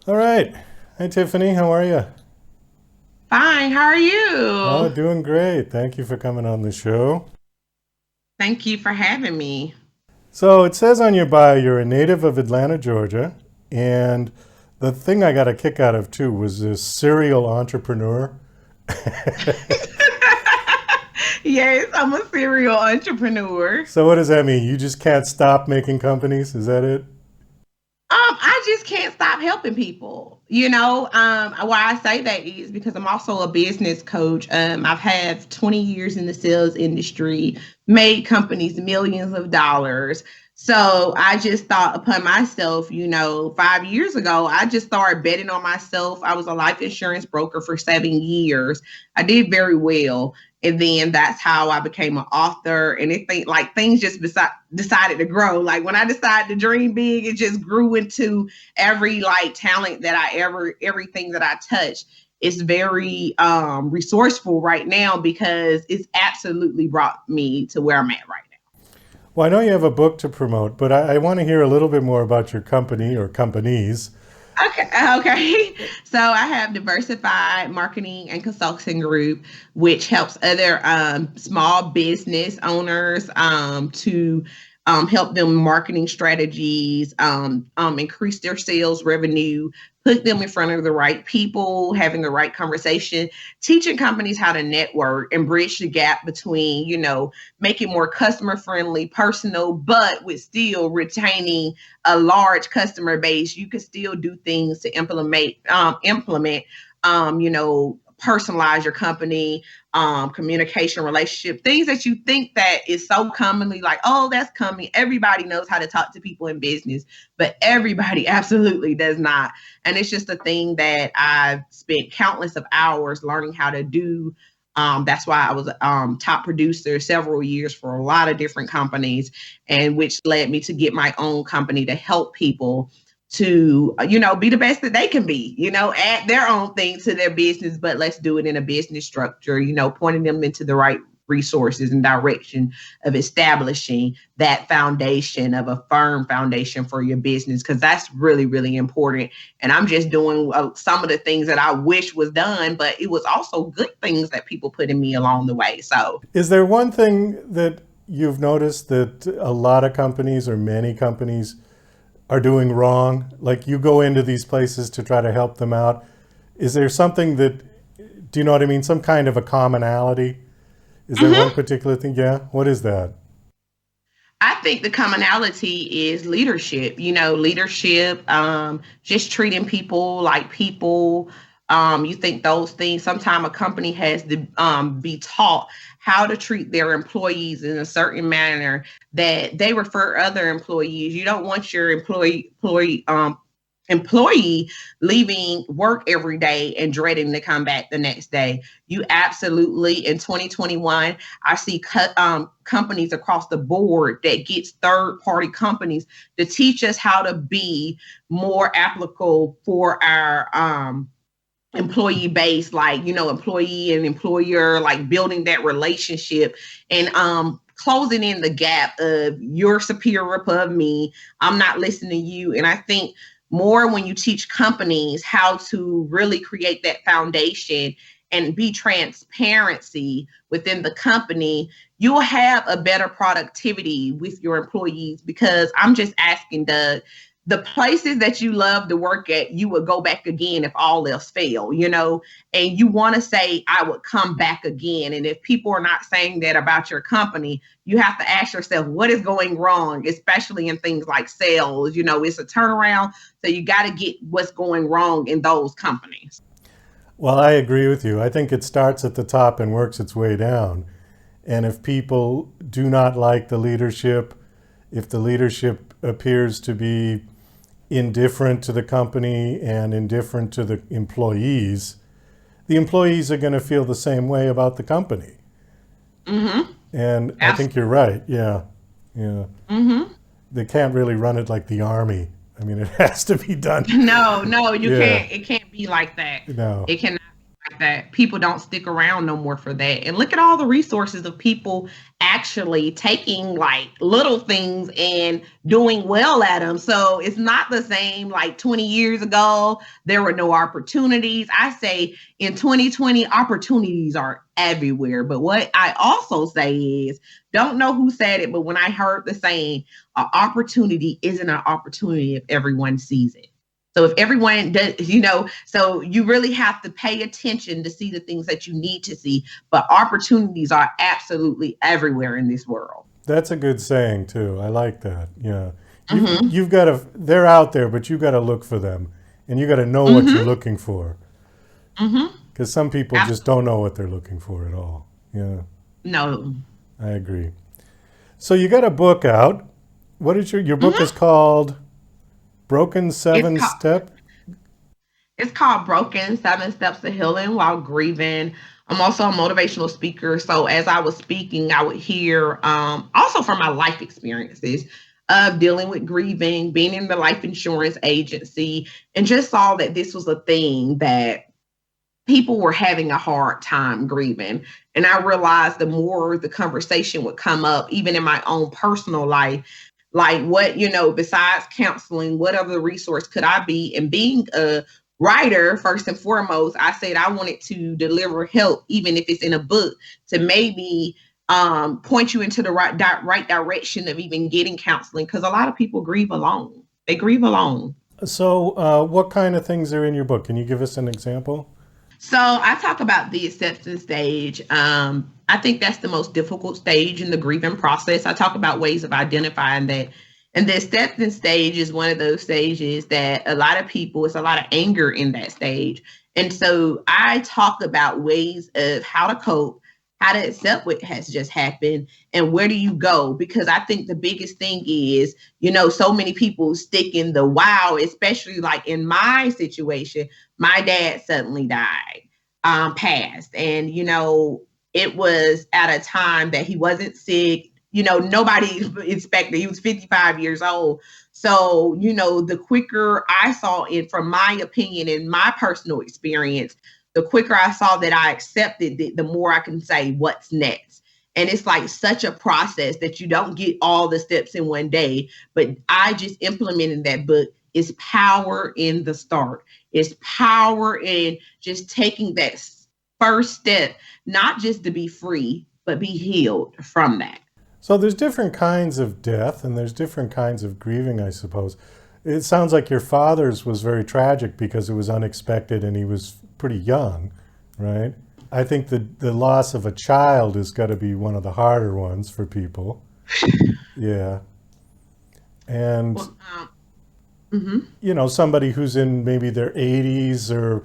All right. Hi, Tiffany. How are you? Fine, how are Oh, you? doing great. Thank you for coming on the show. Thank you for having me. So it says on your bio you're a native of Atlanta, Georgia. And the thing I got a kick out of too was this serial entrepreneur. Yes, I'm a serial entrepreneur. So what does that mean? You just can't stop making companies? Is that it? I just can't stop helping people. Why I say that is because I'm also a business coach. I've had 20 years in the sales industry, made companies millions of dollars. So I just thought upon myself, 5 years ago, I just started betting on myself. I was a life insurance broker for 7 years. I did very well. And then that's how I became an author. And it think like things just decided to grow. Like when I decided to dream big, it just grew into every like talent that everything that I touched. It's very resourceful right now because it's absolutely brought me to where I'm at right Well, I know you have a book to promote, but I want to hear a little bit more about your company or companies. now. Okay. So I have Diversified Marketing and Consulting Group, which helps other small business owners to help them marketing strategies, increase their sales revenue, put them in front of the right people, having the right conversation, teaching companies how to network and bridge the gap between, make it more customer friendly, personal, but with still retaining a large customer base. You can still do things to personalize your company, communication, relationship, things that you think that is so commonly like, oh, that's coming. Everybody knows how to talk to people in business, but everybody absolutely does not. And it's just a thing that I've spent countless of hours learning how to do. That's why I was top producer several years for a lot of different companies, and which led me to get my own company to help people to be the best that they can be, add their own thing to their business, but let's do it in a business structure, pointing them into the right resources and direction of establishing that foundation of a firm foundation for your business, because that's really really important. And I'm just doing some of the things that I wish was done, but it was also good things that people put in me along the way. So Is there one thing that you've noticed that a lot of companies or many companies are doing wrong? Like you go into these places to try to help them out. Is there something that, do you know what I mean? Some kind of a commonality? Is there one mhm. particular thing? Yeah. What is that? I think the commonality is leadership, leadership, just treating people like people. You think those things, sometimes a company has to be taught how to treat their employees in a certain manner that they refer other employees. You don't want your employee leaving work every day and dreading to come back the next day. You absolutely, in 2021, I see companies across the board that gets third party companies to teach us how to be more applicable for our employee base, like, employee and employer, like building that relationship and closing in the gap of you're superior above me, I'm not listening to you. And I think more when you teach companies how to really create that foundation and be transparency within the company, you'll have a better productivity with your employees. Because I'm just asking, the places that you love to work at, you would go back again if all else fail, and you want to say, I would come back again. And if people are not saying that about your company, you have to ask yourself, what is going wrong, especially in things like sales. It's a turnaround. So you got to get what's going wrong in those companies. Well, I agree with you. I think it starts at the top and works its way down. And if people do not like the leadership, if the leadership appears to be indifferent to the company and indifferent to the employees are going to feel the same way about the company. Mm-hmm. And I think you're Absolutely. right. Yeah. Yeah. Mm-hmm. They can't really run it like the army. I mean, it has to be done. No, no, you Yeah. can't. It can't be like that. No. It cannot be like that. People don't stick around no more for that. And look at all the resources of people actually taking like little things and doing well at them. So it's not the same like 20 years ago, there were no opportunities. I say in 2020, opportunities are everywhere. But what I also say is, don't know who said it, but when I heard the saying, an opportunity isn't an opportunity if everyone sees it. So if everyone does, so you really have to pay attention to see the things that you need to see. But opportunities are absolutely everywhere in this world. That's a good saying too. I like that. Yeah. Mm-hmm. You've got to, they're out there, but you got to look for them and you got to know what you're Mm-hmm. looking for. Mm-hmm. Because some people just don't know what they're looking for at all. Yeah, No. I agree. So you got a book out. What is your book is Mm-hmm. called Broken It's Seven called Step? it's called Broken: 7 Steps to Healing While Grieving. I'm also a motivational speaker. So as I was speaking, I would hear also from my life experiences of dealing with grieving, being in the life insurance agency, and just saw that this was a thing that people were having a hard time grieving. And I realized the more the conversation would come up, even in my own personal life, like what, besides counseling, what other resource could I be? And being a writer, first and foremost, I said I wanted to deliver help, even if it's in a book, to maybe point you into the right direction of even getting counseling. Because a lot of people grieve alone. They grieve alone. So, what kind of things are in your book? Can you give us an example? So I talk about the acceptance stage. I think that's the most difficult stage in the grieving process. I talk about ways of identifying that. And the acceptance stage is one of those stages that a lot of people, it's a lot of anger in that stage. And so I talk about ways of how to cope, how to accept what has just happened, and where do you go? Because I think the biggest thing is, so many people stick in the wow, especially like in my situation, my dad suddenly died, passed. And, it was at a time that he wasn't sick. Nobody expected. He was 55 years old. So, the quicker I saw it, from my opinion and my personal experience, the quicker I saw that I accepted it, the more I can say what's next. And it's like such a process that you don't get all the steps in one day. But I just implemented that book. Is power in the start. It's power in just taking that first step, not just to be free, but be healed from that. So, there's different kinds of death and there's different kinds of grieving, I suppose. It sounds like your father's was very tragic because it was unexpected and he was pretty young, right? I think the loss of a child has got to be one of the harder ones for people. Yeah. And Well, mhm. somebody who's in maybe their 80s or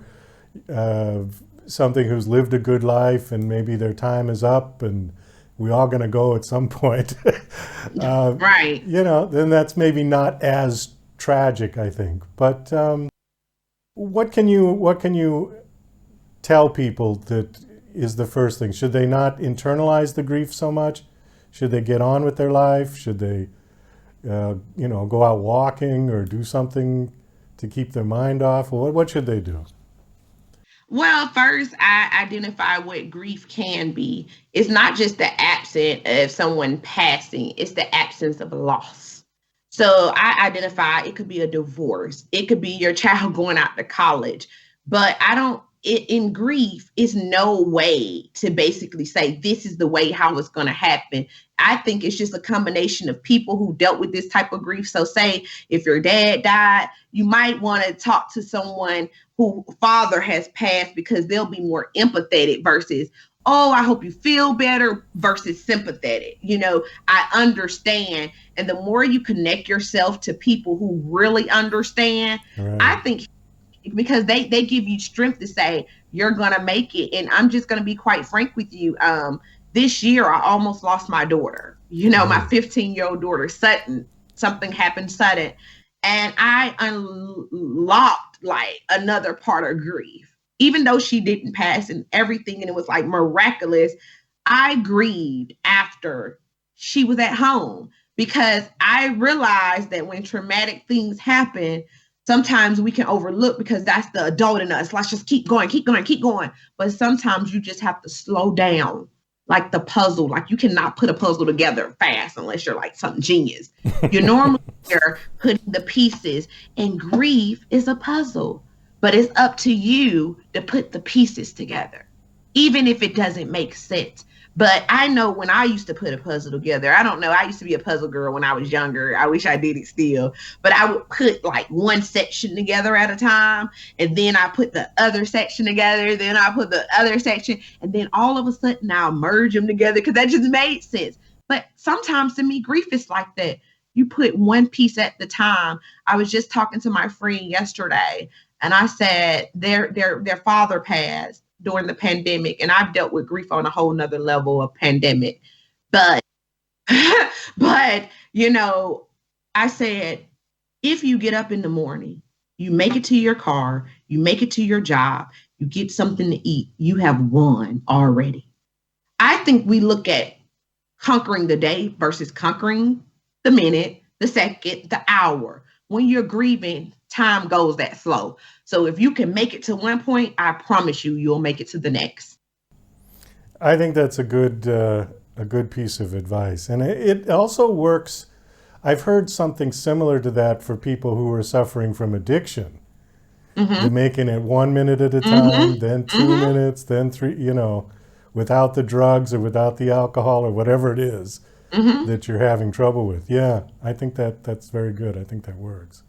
uh, something who's lived a good life and maybe their time is up and we all going to go at some point. Right. Then that's maybe not as tragic, I think. But what can you tell people that is the first thing? Should they not internalize the grief so much? Should they get on with their life? Should they go out walking or do something to keep their mind off? What should they do? Well, first, I identify what grief can be. It's not just the absence of someone passing, it's the absence of loss. So I identify it could be a divorce, it could be your child going out to college. But I don't, in grief, is no way to basically say this is the way how it's going to happen. I think it's just a combination of people who dealt with this type of grief. So, say if your dad died, you might want to talk to someone who father has passed because they'll be more empathetic versus, oh, I hope you feel better versus sympathetic. I understand. And the more you connect yourself to people who really understand, I Right. think, because they give you strength to say you're gonna make it. And I'm just gonna be quite frank with you. This year I almost lost my daughter. My Oh, 15-year-old daughter. Sudden, something happened sudden, and I unlocked like another part of grief. Even though she didn't pass and everything, and it was like miraculous, I grieved after she was at home because I realized that when traumatic things happen, sometimes we can overlook because that's the adult in us. Let's just keep going, keep going, keep going. But sometimes you just have to slow down. like the puzzle. Like you cannot put a puzzle together fast unless you're like some genius. You're normally here putting the pieces, and grief is a puzzle, but it's up to you to put the pieces together, even if it doesn't make sense. But I know when I used to put a puzzle together, I don't know, I used to be a puzzle girl when I was younger. I wish I did it still, but I would put like one section together at a time, and then I put the other section together, then I put the other section, and then all of a sudden I'll merge them together because that just made sense. But sometimes to me, grief is like that. You put one piece at the time. I was just talking to my friend yesterday, and I said their father passed during the pandemic, and I've dealt with grief on a whole nother level of pandemic. But but I said, if you get up in the morning, you make it to your car, you make it to your job, you get something to eat, you have won already. I think we look at conquering the day versus conquering the minute, the second, the hour. When you're grieving, time goes that slow. So if you can make it to one point, I promise you'll make it to the next. I think that's a good piece of advice. And it also works. I've heard something similar to that for people who are suffering from addiction. They're making it 1 minute at a time, then 2 minutes, then 3, without the drugs or without the alcohol or whatever it is that you're having trouble with. Yeah, I think that's very good. I think that works.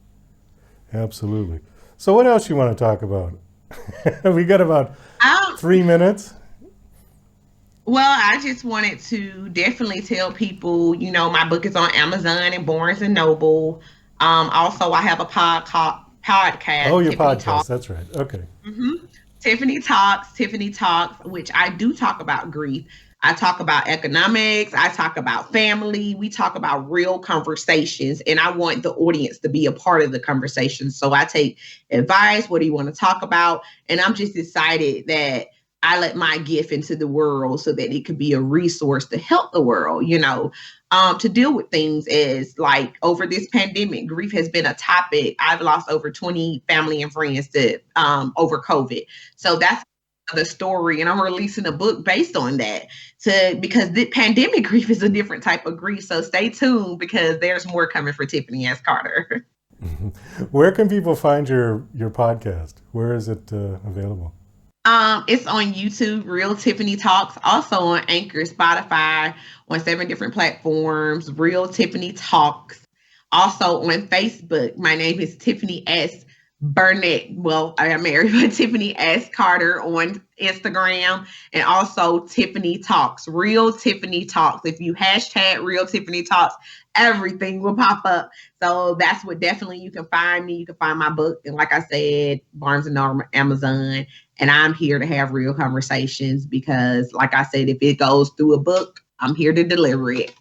Absolutely. So what else you want to talk about? We got about 3 minutes. Well, I just wanted to definitely tell people, my book is on Amazon and Barnes and Noble. Also, I have a podcast. Oh, your Tiffany podcast. Talks. That's right. Okay. Tiffany Talks, which I do talk about grief. I talk about economics. I talk about family. We talk about real conversations, and I want the audience to be a part of the conversation. So I take advice. What do you want to talk about? And I'm just excited that I let my gift into the world so that it could be a resource to help the world, to deal with things as like over this pandemic. Grief has been a topic. I've lost over 20 family and friends over COVID. So that's the story, and I'm releasing a book based on that because the pandemic grief is a different type of grief. So stay tuned because there's more coming for Tiffany S. Carter. Where can people find your podcast? Where is it available? It's on YouTube, Real Tiffany Talks, also on Anchor, Spotify, on 7 different platforms, Real Tiffany Talks. Also on Facebook, my name is Tiffany S. Burnette. Well, I am married, but Tiffany S. Carter on Instagram, and also Tiffany Talks, Real Tiffany Talks. If you hashtag Real Tiffany Talks, everything will pop up. So that's what definitely you can find me. You can find my book, and like I said, Barnes and Noble, Amazon. And I'm here to have real conversations because, like I said, if it goes through a book, I'm here to deliver it.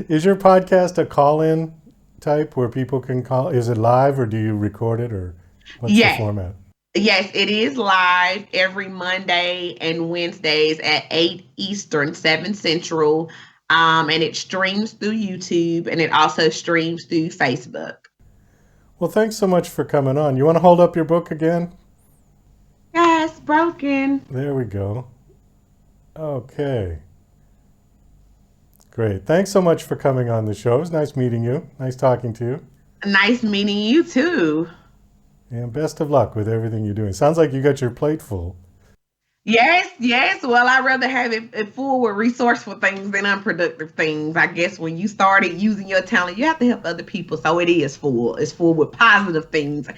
Is your podcast a call-in type where people can call? Is it live or do you record it, or what's the format? Yes, it is live every Monday and Wednesdays at 8 Eastern, 7 Central. And it streams through YouTube, and it also streams through Facebook. Well, thanks so much for coming on. You want to hold up your book again? Yes, broken. There we go. Okay. Great. Thanks so much for coming on the show. It was nice meeting you. Nice talking to you. Nice meeting you too. And best of luck with everything you're doing. Sounds like you got your plate full. Yes. Well, I'd rather have it full with resourceful things than unproductive things. I guess when you started using your talent, you have to help other people. So it is full. It's full with positive things.